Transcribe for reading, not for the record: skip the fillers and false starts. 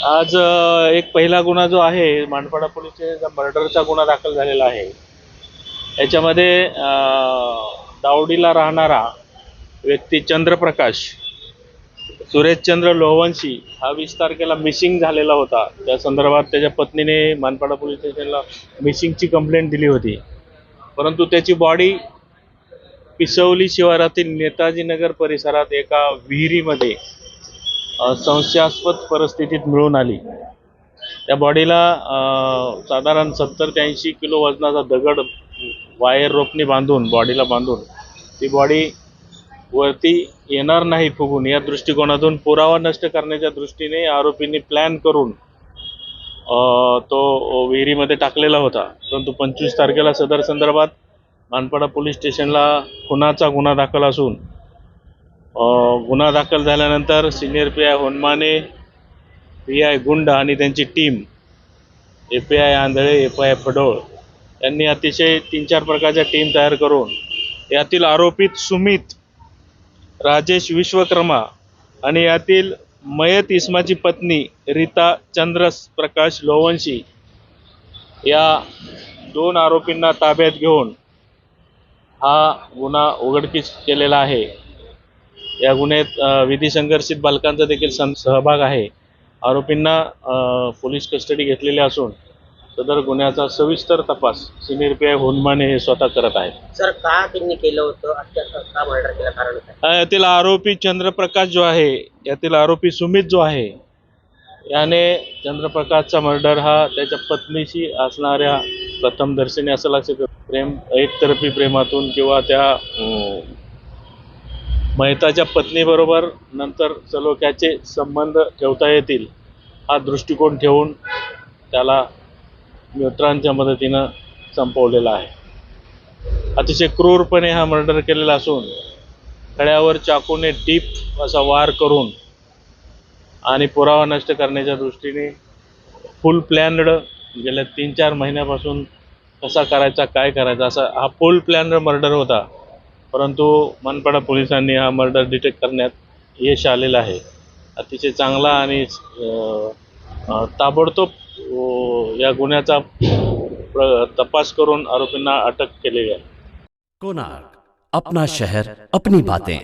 आज एक पहिला गुन्हा जो आहे मानपाडा पोलीस स्टेशनचा मर्डरचा गुन्हा दाखल झालेला आहे। याच्यामध्ये दावडीला राहणारा व्यक्ती चंद्रप्रकाश सुरेशचंद्र लोहवंशी हा 20 तारखेला मिसिंग झालेला होता। त्या संदर्भात त्याच्या पत्नीने मानपाडा पोलीस स्टेशनला मिसिंगची कंप्लेंट दिली होती, परंतु त्याची बॉडी पिसवली शिवारातील नेताजी नगर परिसरात एका विहिरीमध्ये संशयास्पद परिस्थितीत मिळून आली। त्या बॉडीला साधारण 70 ते 80 किलो वजनाचा दगड वायर रोपनी बांधून बॉडीला बांधून ती बॉडी वरती येणार नाही फुगून या दृष्टिकोनातून पुरावा नष्ट करण्याच्या दृष्टीने आरोपींनी प्लॅन करून तो विहिरीमध्ये टाकलेला होता। परंतु 25 तारखेला सदर संदर्भात मानपाडा पोलीस स्टेशनला खुनाचा गुन्हा दाखल असून गुन्हा दाखल झाल्यानंतर senior P I Honmane, P I गुंड आणि त्यांची टीम, API आंधळे, FI फडोळ यांनी अतिशय 3-4 प्रकारच्या टीम तयार करून यातील आरोपित सुमित राजेश विश्वकर्मा आणि यातील मयत इस्माची पत्नी रीता चंद्रप्रकाश लोहवंशी या 2 आरोपींना ताब्यात घेऊन हा गुन्हा उघडकीस केलेला आहे। या गुन्ह्यात विधी संघर्षित बालकांचा देखील सहभाग आहे। आरोपींना पोलीस कस्टडी घेतलेली असून सदर गुन्ह्याचा सविस्तर तपास सिनियर पी आय होनमाने हे स्वतः करत आहेत। सर का त्यांनी केलं होतं, का मर्डर केलं, कारण काय? यातील आरोपी चंद्रप्रकाश जो आहे, यातील आरोपी सुमित जो आहे, याने चंद्रप्रकाशचा मर्डर हा त्याच्या पत्नीशी असणाऱ्या प्रथमदर्शनी असं लक्षात प्रेम एकतर्फी प्रेमातून किंवा त्या मयताच्या पत्नीबरोबर नंतर सलोख्याचे संबंध ठेवता येतील हा दृष्टिकोन ठेवून त्याला मित्रांच्या मदतीनं संपवलेला आहे। अतिशय क्रूरपणे हा मर्डर केलेला असून खड्यावर चाकूने डीप असा वार करून आणि पुरावा नष्ट करण्याच्या दृष्टीने फुल प्लॅन्ड गेल्या 3-4 महिन्यापासून कसा करायचा, काय करायचा असा हा फुल प्लॅन्ड मर्डर होता। परंतु मानपाडा पोलिसांनी हा मर्डर डिटेक्ट करण्यात यश आलेलं आहे। अतिशय चांगला आणि ताबडतोब या गुन्ह्याचा तपास करून आरोपींना अटक केलेली आहे। कोणार्क, अपना शहर अपनी बातें।